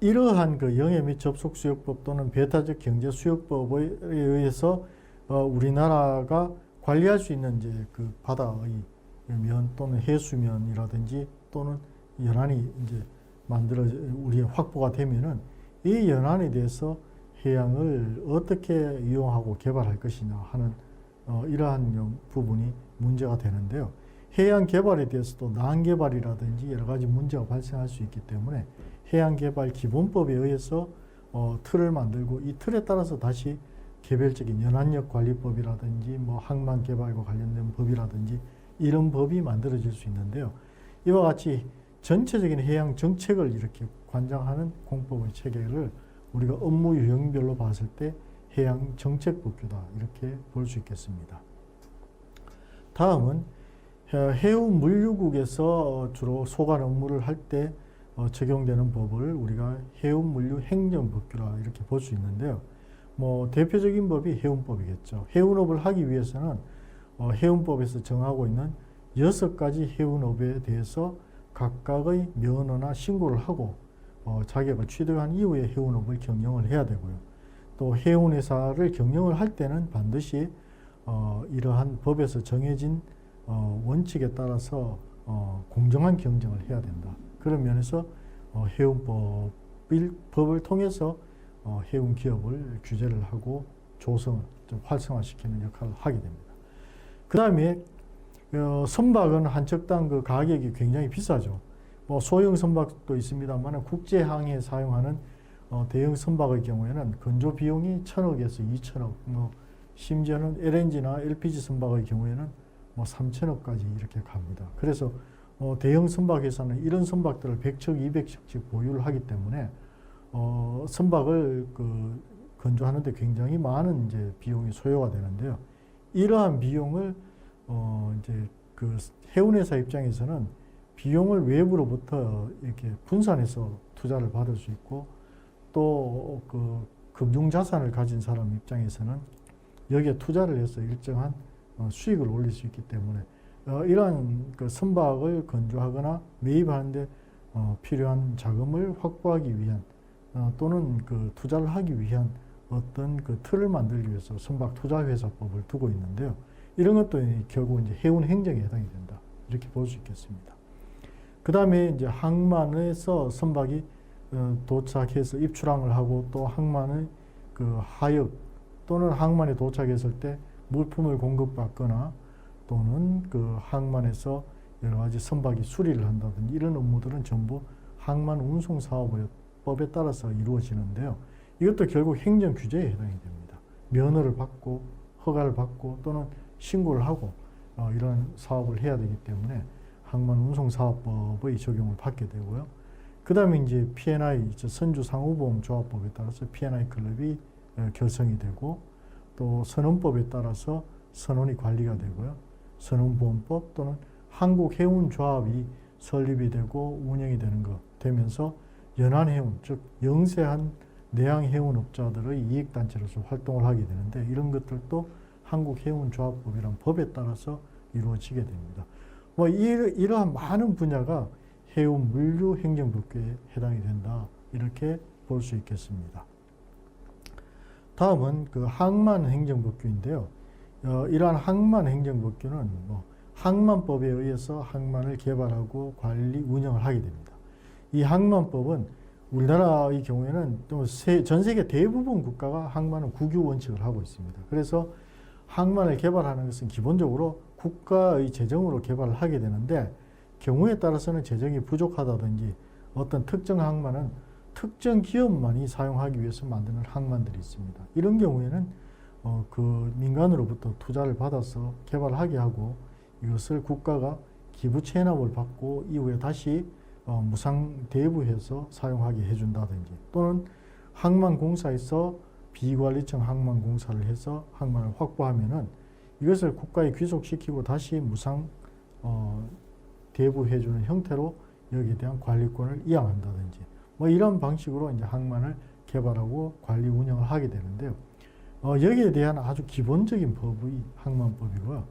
이러한 그 영해 및 접속수역법 또는 배타적 경제수역법에 의해서 우리나라가 관리할 수 있는 이제 그 바다의 면 또는 해수면이라든지 또는 연안이 이제 우리 확보가 되면은 이 연안에 대해서 해양을 어떻게 이용하고 개발할 것이냐 하는 이러한 부분이 문제가 되는데요. 해양 개발에 대해서도 난개발이라든지 여러 가지 문제가 발생할 수 있기 때문에 해양개발 기본법에 의해서 틀을 만들고 이 틀에 따라서 다시 개별적인 연안역 관리법이라든지 뭐 항만 개발과 관련된 법이라든지 이런 법이 만들어질 수 있는데요. 이와 같이 전체적인 해양 정책을 이렇게 관장하는 공법의 체계를 우리가 업무 유형별로 봤을 때 해양 정책법규다 이렇게 볼 수 있겠습니다. 다음은 해운물류국에서 주로 소관 업무를 할 때 적용되는 법을 우리가 해운물류 행정법규라 이렇게 볼 수 있는데요. 뭐 대표적인 법이 해운법이겠죠. 해운업을 하기 위해서는 해운법에서 정하고 있는 6가지 해운업에 대해서 각각의 면허나 신고를 하고 자격을 취득한 이후에 해운업을 경영을 해야 되고요. 또 해운회사를 경영을 할 때는 반드시 이러한 법에서 정해진 원칙에 따라서 공정한 경쟁을 해야 된다. 그런 면에서 해운법을 통해서 해운 기업을 규제를 하고 조성을 좀 활성화시키는 역할을 하게 됩니다. 그 다음에 선박은 한 척당 그 가격이 굉장히 비싸죠. 뭐 소형 선박도 있습니다만 국제항해에 사용하는 대형 선박의 경우에는 건조 비용이 1,000억에서 2,000억, 뭐 심지어는 LNG나 LPG 선박의 경우에는 뭐 3,000억까지 이렇게 갑니다. 그래서 대형 선박회사는 이런 선박들을 100척, 200척씩 보유를 하기 때문에 선박을 건조하는데 굉장히 많은 이제 비용이 소요가 되는데요. 이러한 비용을 이제 그 해운회사 입장에서는 비용을 외부로부터 이렇게 분산해서 투자를 받을 수 있고, 또 그 금융자산을 가진 사람 입장에서는 여기에 투자를 해서 일정한 수익을 올릴 수 있기 때문에 이러한 그 선박을 건조하거나 매입하는데 필요한 자금을 확보하기 위한 또는 그 투자를 하기 위한 어떤 그 틀을 만들기 위해서 선박투자회사법을 두고 있는데요. 이런 것도 결국 이제 해운 행정에 해당이 된다, 이렇게 볼 수 있겠습니다. 그 다음에 이제 항만에서 선박이 도착해서 입출항을 하고, 또 항만의 그 하역 또는 항만에 도착했을 때 물품을 공급받거나, 또는 그 항만에서 여러 가지 선박이 수리를 한다든지 이런 업무들은 전부 항만 운송 사업법에 따라서 이루어지는데요. 이것도 결국 행정 규제에 해당이 됩니다. 면허를 받고 허가를 받고 또는 신고를 하고 이런 사업을 해야 되기 때문에 항만 운송 사업법의 적용을 받게 되고요. 그 다음에 이제 P&I, 선주 상호보험조합법에 따라서 P&I 클럽이 결성이 되고, 또 선원법에 따라서 선원이 관리가 되고요. 선원보험법 또는 한국해운조합이 설립이 되고 운영이 되는 것 되면서 연안해운, 즉 영세한 내양해운업자들의 이익단체로서 활동을 하게 되는데, 이런 것들도 한국해운조합법이란 법에 따라서 이루어지게 됩니다. 뭐 이러한 많은 분야가 해운 물류 행정법규에 해당이 된다, 이렇게 볼 수 있겠습니다. 다음은 그 항만 행정법규인데요. 이러한 항만 행정법규는 항만법에 의해서 항만을 개발하고 관리, 운영을 하게 됩니다. 이 항만법은 우리나라의 경우에는 또 전 세계 대부분 국가가 항만은 국유 원칙을 하고 있습니다. 그래서 항만을 개발하는 것은 기본적으로 국가의 재정으로 개발을 하게 되는데, 경우에 따라서는 재정이 부족하다든지 어떤 특정 항만은 특정 기업만이 사용하기 위해서 만드는 항만들이 있습니다. 이런 경우에는 그 민간으로부터 투자를 받아서 개발하게 하고, 이것을 국가가 기부 체납을 받고 이후에 다시 무상 대부해서 사용하게 해준다든지, 또는 항만공사에서 비관리청 항만공사를 해서 항만을 확보하면은 이것을 국가에 귀속시키고 다시 무상 대부해주는 형태로 여기에 대한 관리권을 이양한다든지, 뭐 이런 방식으로 이제 항만을 개발하고 관리 운영을 하게 되는데요. 여기에 대한 아주 기본적인 법이 항만법이고요.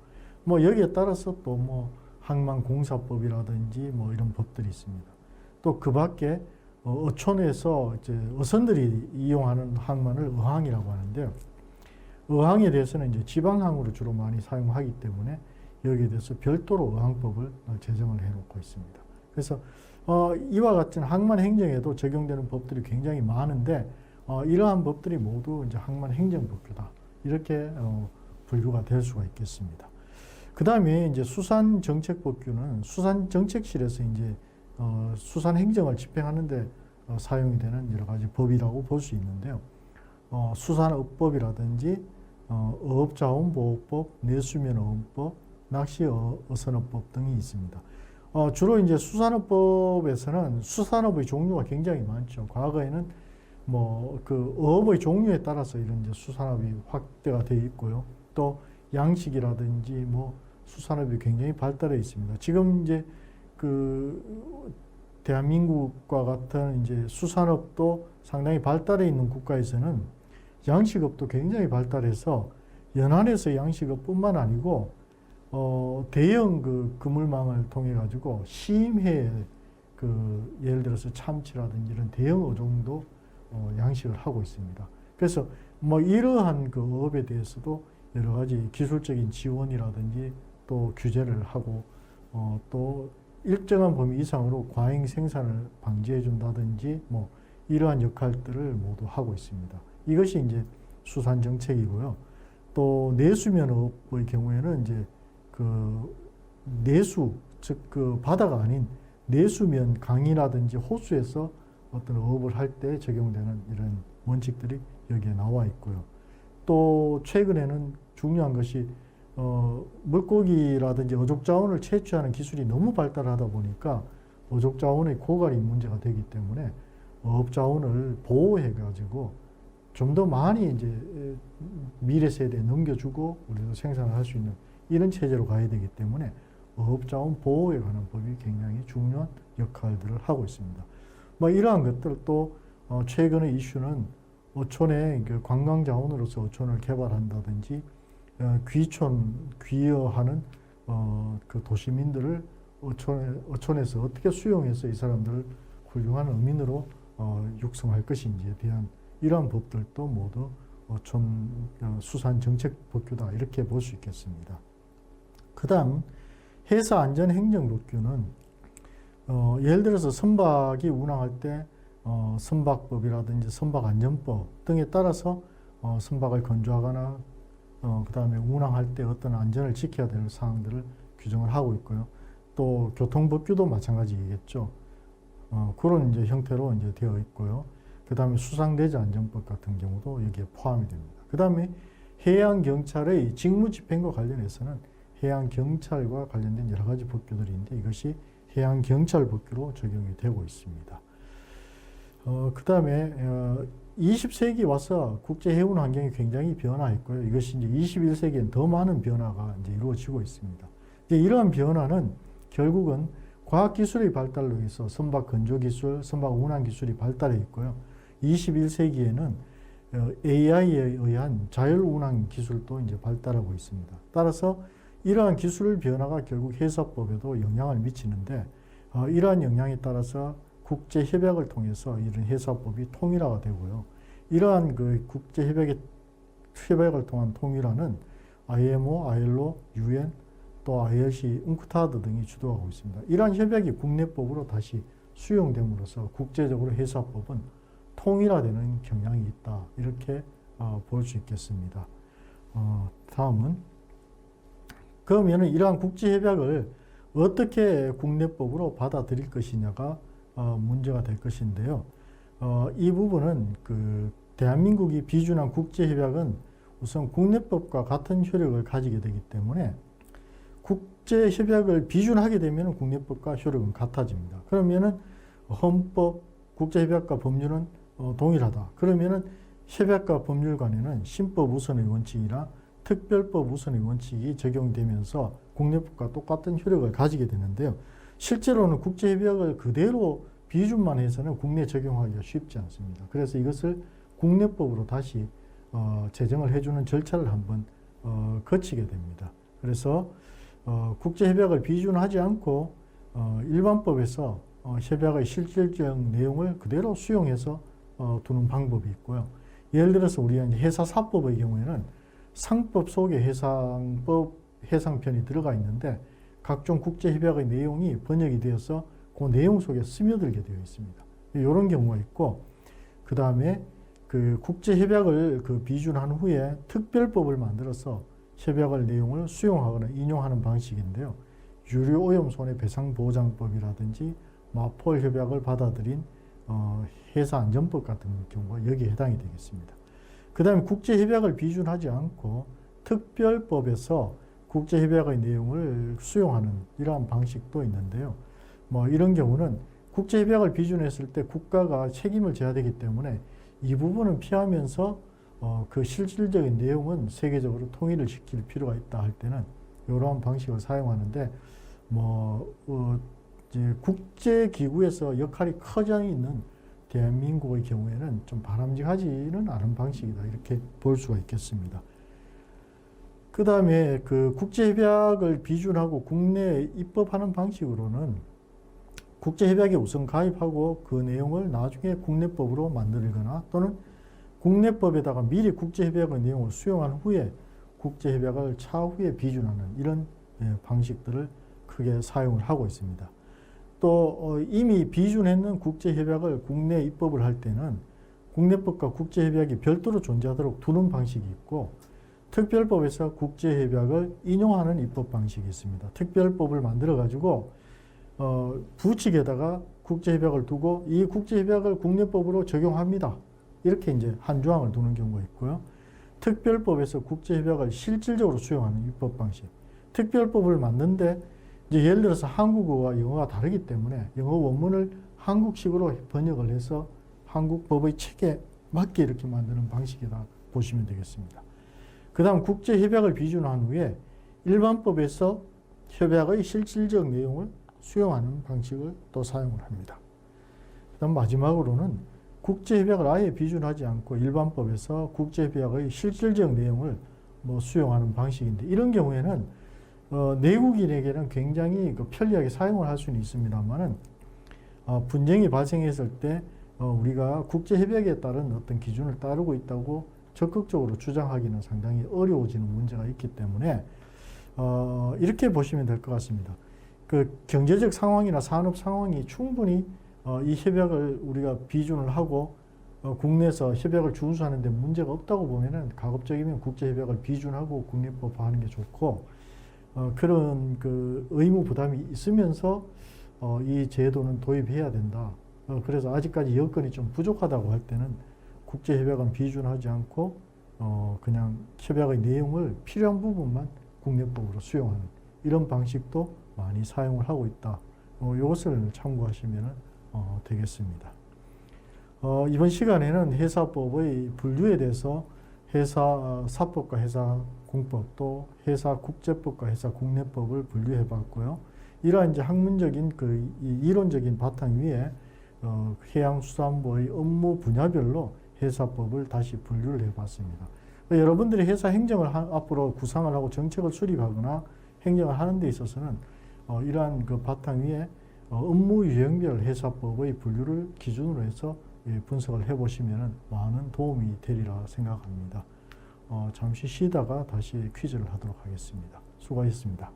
뭐 여기에 따라서 또 뭐 항만공사법이라든지 뭐 이런 법들이 있습니다. 또 그 밖에 어촌에서 이제 어선들이 이용하는 항만을 어항이라고 하는데요. 어항에 대해서는 이제 지방항으로 주로 많이 사용하기 때문에 여기에 대해서 별도로 어항법을 제정을 해놓고 있습니다. 그래서 이와 같은 항만 행정에도 적용되는 법들이 굉장히 많은데, 이러한 법들이 모두 이제 항만 행정법규다, 이렇게 분류가 될 수가 있겠습니다. 그 다음에 이제 수산정책법규는 수산정책실에서 이제 수산 행정을 집행하는데 사용이 되는 여러 가지 법이라고 볼 수 있는데요. 수산업법이라든지 어업자원보호법, 내수면어업법, 낚시어선업법 등이 있습니다. 주로 이제 수산업법에서는 수산업의 종류가 굉장히 많죠. 과거에는 뭐 그 어업의 종류에 따라서 이런 이제 수산업이 확대가 되어 있고요. 또 양식이라든지 뭐 수산업이 굉장히 발달해 있습니다. 지금 이제 그 대한민국과 같은 이제 수산업도 상당히 발달해 있는 국가에서는 양식업도 굉장히 발달해서 연안에서 양식업뿐만 아니고 대형 그 그물망을 통해 가지고 심해 그 예를 들어서 참치라든지 이런 대형 어종도 양식을 하고 있습니다. 그래서 뭐 이러한 그 어업에 대해서도 여러 가지 기술적인 지원이라든지 또 규제를 하고 또 일정한 범위 이상으로 과잉 생산을 방지해 준다든지 뭐 이러한 역할들을 모두 하고 있습니다. 이것이 이제 수산 정책이고요. 또 내수면업의 경우에는 이제 그 내수, 즉 그 바다가 아닌 내수면 강이라든지 호수에서 어떤 어업을 할 때 적용되는 이런 원칙들이 여기에 나와 있고요. 또 최근에는 중요한 것이 물고기라든지 어족자원을 채취하는 기술이 너무 발달하다 보니까 어족자원의 고갈이 문제가 되기 때문에 어업자원을 보호해 가지고 좀 더 많이 이제 미래 세대에 넘겨주고 우리도 생산을 할 수 있는 이런 체제로 가야 되기 때문에 어업자원 보호에 관한 법이 굉장히 중요한 역할들을 하고 있습니다. 뭐 이러한 것들 또 최근의 이슈는 어촌의 그 관광자원으로서 어촌을 개발한다든지 귀여하는 그 도시민들을 어촌에서 어떻게 수용해서 이 사람들을 훌륭한 어민으로 육성할 것인지에 대한 이러한 법들도 모두 어촌 수산 정책 법규다 이렇게 볼 수 있겠습니다. 그 다음 해사 안전 행정 법규는 예를 들어서 선박이 운항할 때 선박법이라든지 선박안전법 등에 따라서 선박을 건조하거나 그 다음에 운항할 때 어떤 안전을 지켜야 될 사항들을 규정을 하고 있고요. 또 교통법규도 마찬가지겠죠. 그런 이제 형태로 이제 되어 있고요. 그 다음에 수상대자 안전법 같은 경우도 여기에 포함이 됩니다. 그 다음에 해양경찰의 직무집행과 관련해서는 해양경찰과 관련된 여러 가지 법규들인데 이것이 해양경찰법규로 적용이 되고 있습니다. 그 다음에 20세기 와서 국제해운 환경이 굉장히 변화했고요. 이것이 이제 21세기엔 더 많은 변화가 이제 이루어지고 있습니다. 이제 이러한 변화는 결국은 과학기술의 발달로 해서 선박 건조기술, 선박 운항기술이 발달해 있고요. 21세기에는 AI에 의한 자율운항 기술도 이제 발달하고 있습니다. 따라서 이러한 기술 변화가 결국 해사법에도 영향을 미치는데 이러한 영향에 따라서 국제협약을 통해서 이런 해사법이 통일화가 되고요. 이러한 그 국제협약을 통한 통일화는 IMO, ILO, UN, 또 ILC, 웅크타드 등이 주도하고 있습니다. 이러한 협약이 국내법으로 다시 수용됨으로써 국제적으로 해사법은 통일화되는 경향이 있다. 이렇게 볼 수 있겠습니다. 다음은 그러면 이러한 국제협약을 어떻게 국내법으로 받아들일 것이냐가 문제가 될 것인데요. 이 부분은 그 대한민국이 비준한 국제협약은 우선 국내법과 같은 효력을 가지게 되기 때문에 국제협약을 비준하게 되면 국내법과 효력은 같아집니다. 그러면은 헌법, 국제협약과 법률은 동일하다. 그러면은 협약과 법률 간에는 신법 우선의 원칙이나 특별법 우선의 원칙이 적용되면서 국내법과 똑같은 효력을 가지게 되는데요. 실제로는 국제협약을 그대로 비준만 해서는 국내에 적용하기가 쉽지 않습니다. 그래서 이것을 국내법으로 다시 제정을 해주는 절차를 한번 거치게 됩니다. 그래서 국제협약을 비준하지 않고 일반법에서 협약의 실질적 내용을 그대로 수용해서 두는 방법이 있고요. 예를 들어서 우리가 해사사법의 경우에는 상법 속에 해상편이 들어가 있는데 각종 국제협약의 내용이 번역이 되어서 그 내용 속에 스며들게 되어 있습니다. 이런 경우가 있고, 그 다음에 그 국제협약을 비준한 후에 특별법을 만들어서 협약의 내용을 수용하거나 인용하는 방식인데요. 유류오염 손해배상보장법이라든지 마폴협약을 받아들인 해사안전법 같은 경우가 여기에 해당이 되겠습니다. 그 다음에 국제협약을 비준하지 않고 특별법에서 국제협약의 내용을 수용하는 이러한 방식도 있는데요. 이런 경우는 국제협약을 비준했을 때 국가가 책임을 져야 되기 때문에 이 부분은 피하면서 그 실질적인 내용은 세계적으로 통일을 시킬 필요가 있다 할 때는 이러한 방식을 사용하는데 이제 국제기구에서 역할이 커져 있는 대한민국의 경우에는 좀 바람직하지는 않은 방식이다 이렇게 볼 수가 있겠습니다. 그 다음에 그 국제협약을 비준하고 국내에 입법하는 방식으로는 국제협약에 우선 가입하고 그 내용을 나중에 국내법으로 만들거나 또는 국내법에다가 미리 국제협약의 내용을 수용한 후에 국제협약을 차후에 비준하는 이런 방식들을 크게 사용을 하고 있습니다. 또 이미 비준했는 국제협약을 국내에 입법을 할 때는 국내법과 국제협약이 별도로 존재하도록 두는 방식이 있고 특별법에서 국제협약을 인용하는 입법 방식이 있습니다. 특별법을 만들어 가지고 부칙에다가 국제협약을 두고 이 국제협약을 국내법으로 적용합니다. 이렇게 이제 한 조항을 두는 경우가 있고요. 특별법에서 국제협약을 실질적으로 수용하는 입법 방식. 특별법을 만드는데 이제 예를 들어서 한국어와 영어가 다르기 때문에 영어 원문을 한국식으로 번역을 해서 한국 법의 책에 맞게 이렇게 만드는 방식이다 보시면 되겠습니다. 그 다음 국제협약을 비준한 후에 일반법에서 협약의 실질적 내용을 수용하는 방식을 또 사용을 합니다. 그 다음 마지막으로는 국제협약을 아예 비준하지 않고 일반법에서 국제협약의 실질적 내용을 수용하는 방식인데, 이런 경우에는 내국인에게는 굉장히 편리하게 사용을 할 수는 있습니다만은 분쟁이 발생했을 때 우리가 국제협약에 따른 어떤 기준을 따르고 있다고 적극적으로 주장하기는 상당히 어려워지는 문제가 있기 때문에 이렇게 보시면 될 것 같습니다. 그 경제적 상황이나 산업 상황이 충분히 이 협약을 우리가 비준을 하고 국내에서 협약을 준수하는 데 문제가 없다고 보면은 가급적이면 국제협약을 비준하고 국내법화하는 게 좋고, 그런 그 의무 부담이 있으면서 이 제도는 도입해야 된다. 그래서 아직까지 여건이 좀 부족하다고 할 때는 국제협약은 비준하지 않고 그냥 협약의 내용을 필요한 부분만 국내법으로 수용하는 이런 방식도 많이 사용을 하고 있다. 이것을 참고하시면 되겠습니다. 이번 시간에는 회사법의 분류에 대해서 회사 사법과 회사 공법, 또 회사 국제법과 회사 국내법을 분류해 봤고요. 이러한 이제 학문적인 이 이론적인 바탕 위에 해양수산부의 업무 분야별로 회사법을 다시 분류를 해 봤습니다. 여러분들이 회사 행정을 앞으로 구상을 하고 정책을 수립하거나 행정을 하는 데 있어서는 이러한 그 바탕 위에 업무 유형별 회사법의 분류를 기준으로 해서 분석을 해보시면 많은 도움이 되리라 생각합니다. 잠시 쉬다가 다시 퀴즈를 하도록 하겠습니다. 수고하셨습니다.